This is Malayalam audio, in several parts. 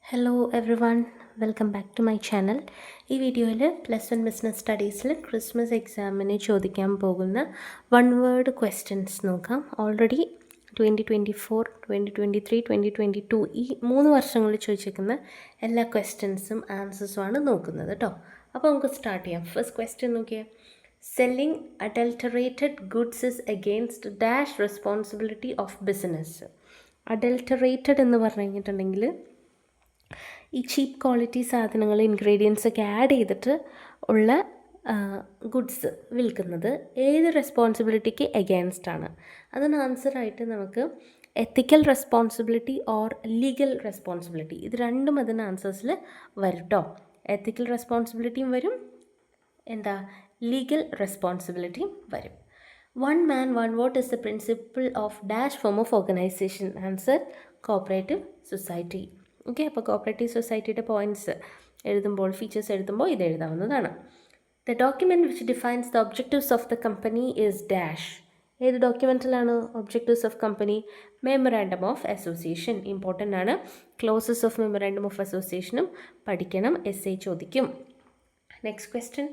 Hello everyone, welcome back to my channel. ഈ വീഡിയോയിൽ +1 ബിസിനസ് സ്റ്റഡീസിൽ ക്രിസ്മസ് എക്സാമിന് ചോദിക്കാൻ പോകുന്ന വൺ വേർഡ് ക്വസ്റ്റ്യൻസ് നോക്കാം. ഓൾറെഡി 2024, 2023, 2022 ഈ 3 വർഷങ്ങളിൽ ചോദിച്ചേക്കുന്ന എല്ലാ ക്വസ്റ്റ്യൻസും ആൻസേഴ്സുമാണ് നോക്കുന്നത് കേട്ടോ. അപ്പോൾ നമുക്ക് സ്റ്റാർട്ട് ചെയ്യാം. ഫസ്റ്റ് ക്വസ്റ്റ്യൻ നോക്കിയാൽ, selling adulterated goods is against dash responsibility of business. Adulterated എന്ന് പറഞ്ഞു കഴിഞ്ഞിട്ടുണ്ടെങ്കിൽ ഈ ചീപ്പ് ക്വാളിറ്റി സാധനങ്ങൾ, ഇൻഗ്രീഡിയൻസ് ഒക്കെ ആഡ് ചെയ്തിട്ട് ഉള്ള ഗുഡ്സ് വിൽക്കുന്നത് ഏത് റെസ്പോൺസിബിലിറ്റിക്ക് എഗെയിൻസ്റ്റ് ആണ്? അതിന് ആൻസറായിട്ട് നമുക്ക് എത്തിക്കൽ റെസ്പോൺസിബിലിറ്റി ഓർ ലീഗൽ റെസ്പോൺസിബിലിറ്റി, ഇത് രണ്ടും അതിന് ആൻസേഴ്സിൽ വരും കേട്ടോ. എത്തിക്കൽ റെസ്പോൺസിബിലിറ്റിയും വരും, ലീഗൽ റെസ്പോൺസിബിലിറ്റിയും വരും. One man one vote is the principle of dash form of organisation. Answer cooperative society. Okay, അപ്പോൾ കോപ്പറേറ്റീവ് സൊസൈറ്റിയുടെ പോയിൻറ്റ്സ് എഴുതുമ്പോൾ, ഫീച്ചേഴ്സ് എഴുതുമ്പോൾ ഇത് എഴുതാവുന്നതാണ്. The document which defines the objectives of the company is dash. ഏത് ഡോക്യുമെൻറ്റിലാണ് objectives of company? Memorandum of association. Important ആണ്. ക്ലോസസ് ഓഫ് മെമ്മറാൻഡം ഓഫ് അസോസിയേഷനും പഠിക്കണം, എസ്സേ ചോദിക്കും. Next question,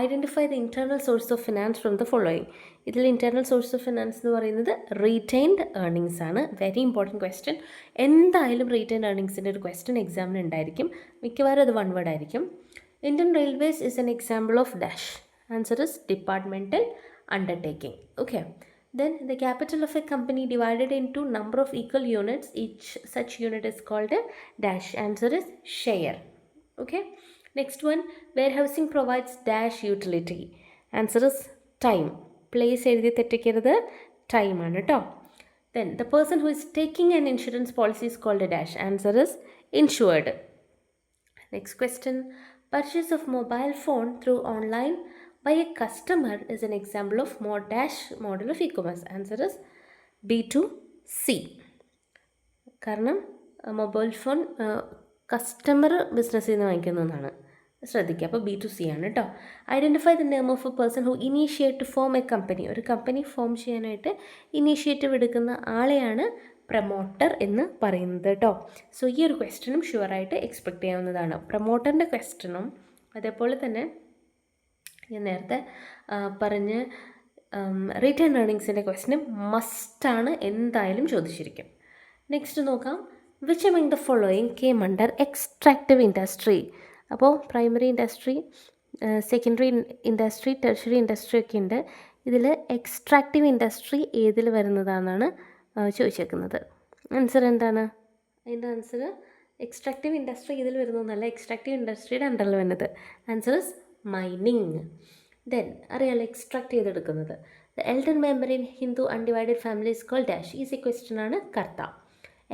identify the internal source of finance from the following. ഇതിൽ ഇൻറ്റേർണൽ സോഴ്സ് ഓഫ് ഫിനാൻസ് എന്ന് പറയുന്നത് റീറ്റെയിൻഡ് ഏർണിങ്സ് ആണ്. Very important question. എന്തായാലും റീറ്റെയിൻഡ് ഏർണിങ്സിൻ്റെ ഒരു ക്വസ്റ്റ്യൻ എക്സാമിന് ഉണ്ടായിരിക്കും. മിക്കവാറും അത് വൺ വേർഡ് ആയിരിക്കും. Indian railways is an example of dash. Answer is departmental undertaking. Okay, then the capital of a company divided into number of equal units, each such unit is called a dash. Answer is share. Okay, next one, warehousing provides dash utility. Answer is time. Place എഴുതി തെറ്റിക്കരുത്, ടൈം ആണ് കേട്ടോ. Then the person who is taking an insurance policy is called a dash. Answer is insured. Next question, purchase of mobile phone through online by a customer is an example of dash model of e-commerce. Answer is B2C. കാരണം മൊബൈൽ ഫോൺ കസ്റ്റമർ ബിസിനസ്സിൽ നിന്ന് വാങ്ങിക്കുന്നതാണ്, ശ്രദ്ധിക്കുക. അപ്പോൾ B2C ആണ് കേട്ടോ. Identify the name of A person who initiate form A company. ഒരു കമ്പനി ഫോം ചെയ്യാനായിട്ട് ഇനീഷ്യേറ്റീവ് എടുക്കുന്ന ആളെയാണ് പ്രൊമോട്ടർ എന്ന് പറയുന്നത് കേട്ടോ. സോ ഈ ഒരു ക്വസ്റ്റ്യനും ഷുവറായിട്ട് എക്സ്പെക്റ്റ് ചെയ്യാവുന്നതാണ്. പ്രൊമോട്ടറിൻ്റെ ക്വസ്റ്റ്യനും അതേപോലെ തന്നെ ഞാൻ നേരത്തെ പറഞ്ഞ് റിട്ടേൺ ഏർണിങ്സിൻ്റെ ക്വസ്റ്റ്യനും മസ്റ്റാണ്, എന്തായാലും ചോദിച്ചിരിക്കും. നെക്സ്റ്റ് നോക്കാം, which among the following came under extractive industry. അപ്പോൾ primary industry, secondary industry, tertiary industry ഒക്കെ ഉണ്ട്. ഇതിൽ എക്സ്ട്രാക്റ്റീവ് ഇൻഡസ്ട്രി ഏതിൽ വരുന്നതാണെന്നാണ് ചോദിച്ചേക്കുന്നത്. ആൻസർ എന്താണ്? അതിൻ്റെ ആൻസർ എക്സ്ട്രാക്റ്റീവ് ഇൻഡസ്ട്രി ഇതിൽ വരുന്നതെന്നല്ല, എക്സ്ട്രാക്റ്റീവ് ഇൻഡസ്ട്രിയുടെ അണ്ടറിൽ വരുന്നത്. Answer is mining. ദെൻ അറിയാലോ എക്സ്ട്രാക്ട് ചെയ്തെടുക്കുന്നത്. The elder member in Hindu undivided family is called dash. Easy question ആണ്, Karta.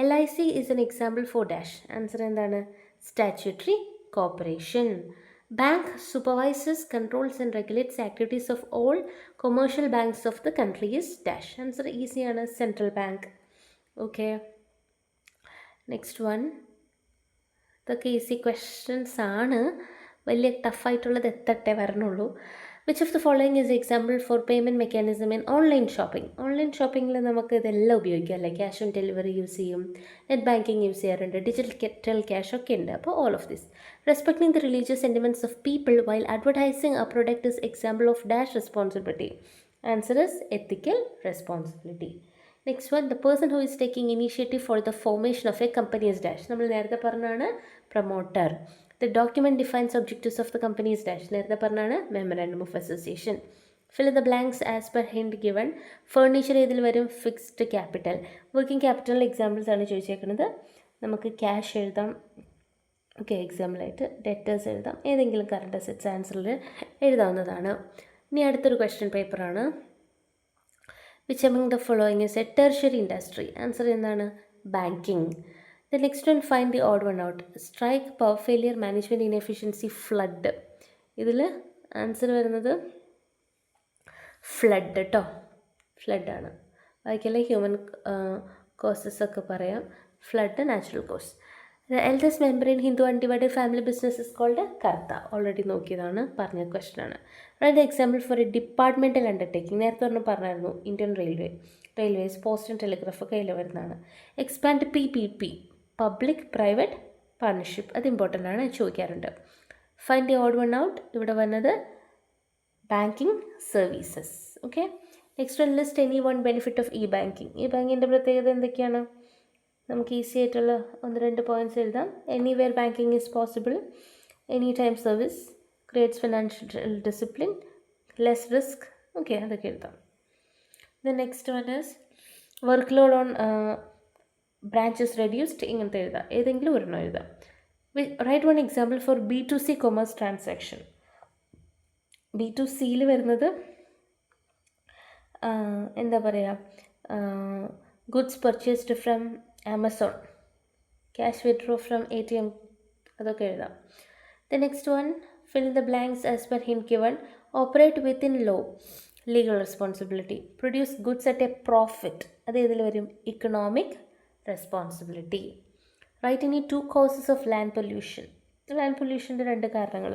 LIC is an example for dash. Answer എന്താണ്? Statutory corporation. Bank supervises, controls and regulates activities of all commercial banks of the country is dash. Answer ഈസിയാണ്, central bank. Okay, next one, ഇതൊക്കെ ഈസി ക്വസ്റ്റ്യൻസ് ആണ്, വലിയ ടഫായിട്ടുള്ളത് എത്തട്ടെ വരണുള്ളൂ. Which of the following is example for payment mechanism in online shopping. Online ഷോപ്പിങ്ങിൽ നമുക്ക് ഇതെല്ലാം ഉപയോഗിക്കാം അല്ലേ? ക്യാഷ് ഓൺ ഡെലിവറി യൂസ് ചെയ്യും, നെറ്റ് ബാങ്കിങ് യൂസ് ചെയ്യാറുണ്ട്, ഡിജിറ്റൽ ക്യാഷ് ഒക്കെ ഉണ്ട്. അപ്പോൾ all of this. Respecting the religious sentiments of people while advertising a product is example of dash responsibility. Answer is ethical responsibility. Next one, the person who is taking initiative for the formation of a company is dash. നമ്മൾ നേരത്തെ പറഞ്ഞാണ് promoter. The document defines objectives of the company's dash. നേരത്തെ പറഞ്ഞാണ് memorandum of association. Fill the blanks as per hint given. Furniture ഏതിൽ വരും? Fixed capital. Working capital examples ആണ് ചോദിച്ചേക്കുന്നത്. നമുക്ക് ക്യാഷ് എഴുതാം, ഓക്കെ, എക്സാമ്പിളായിട്ട് ഡെറ്റേഴ്സ് എഴുതാം, ഏതെങ്കിലും കറണ്ട് അസറ്റ്സ് ആൻസറിൽ എഴുതാവുന്നതാണ്. ഇനി അടുത്തൊരു ക്വസ്റ്റ്യൻ പേപ്പറാണ്. Which among the following is A tertiary industry. Answer എന്താണ്? Banking. The next one, find the odd one out. Strike, power failure, management inefficiency, flood. ഇതിൽ ആൻസർ വരുന്നത് ഫ്ലഡ് കേട്ടോ. ഫ്ലഡാണ്. ബാക്കിയുള്ള ഹ്യൂമൻ കോസസ് ഒക്കെ പറയാം. Flood natural cause. The eldest member in Hindu undivided family business is called karta. Already നോക്കിയതാണ്, പറഞ്ഞ ക്വസ്റ്റൻ ആണ്. അതായത് example for a departmental undertaking. നേരത്തെ പറഞ്ഞായിരുന്നു Indian Railways, post and telegraph ഒക്കെ അതിൽ വരുന്നതാണ്. Expand PPP, public private partnership, അത് ഇമ്പോർട്ടൻ്റ് ആണ്, ചോദിക്കാറുണ്ട്. Find the odd one out, ഇവിടെ വന്നത് banking services. Okay, next one list any one benefit of e banking. E ബാങ്കിൻ്റെ പ്രത്യേകത എന്തൊക്കെയാണ്? നമുക്ക് ഈസി ആയിട്ടുള്ള 1-2 പോയിൻറ്റ്സ് എഴുതാം. Anywhere banking is possible, any time service, creates financial discipline, less risk. Okay, അതൊക്കെ എഴുതാം. The next one is work load on branches reduced. ഇങ്ങനത്തെ എഴുതാം, ഏതെങ്കിലും ഒരെണ്ണം എഴുതാം. Write one example for B2C commerce transaction. B2Cയിൽ വരുന്നത് എന്താ പറയുക, goods purchased from Amazon, cash withdraw from ATM, അതൊക്കെ എഴുതാം. The next one fill the blanks as per hint given. Operate within law, legal responsibility. Produce goods at a profit, അത് ഇതിൽ വരും economic responsibility. Write any 2 causes of land pollution. Land പൊല്യൂഷൻ്റെ 2 കാരണങ്ങൾ: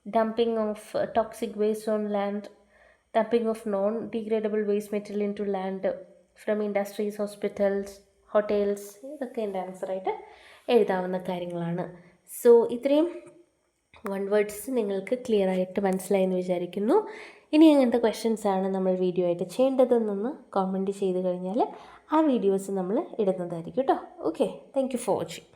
dumping of toxic waste on land, dumping of non degradable waste material in to land from industries, hospitals, hotels. ഇതൊക്കെ എൻ്റെ ആൻസറായിട്ട് എഴുതാവുന്ന കാര്യങ്ങളാണ്. സോ ഇത്രയും 1 വേർഡ്സ് നിങ്ങൾക്ക് ക്ലിയർ ആയിട്ട് മനസ്സിലായി എന്ന് വിചാരിക്കുന്നു. ഇനി അങ്ങനത്തെ ക്വസ്റ്റ്യൻസാണ് നമ്മൾ വീഡിയോ ആയിട്ട് ചെയ്യേണ്ടതെന്നൊന്ന് കോമെൻറ്റ് ചെയ്ത് കഴിഞ്ഞാൽ ആ വീഡിയോസ് നമ്മൾ ഇടുന്നതായിരിക്കും കേട്ടോ. Okay, thank you for watching.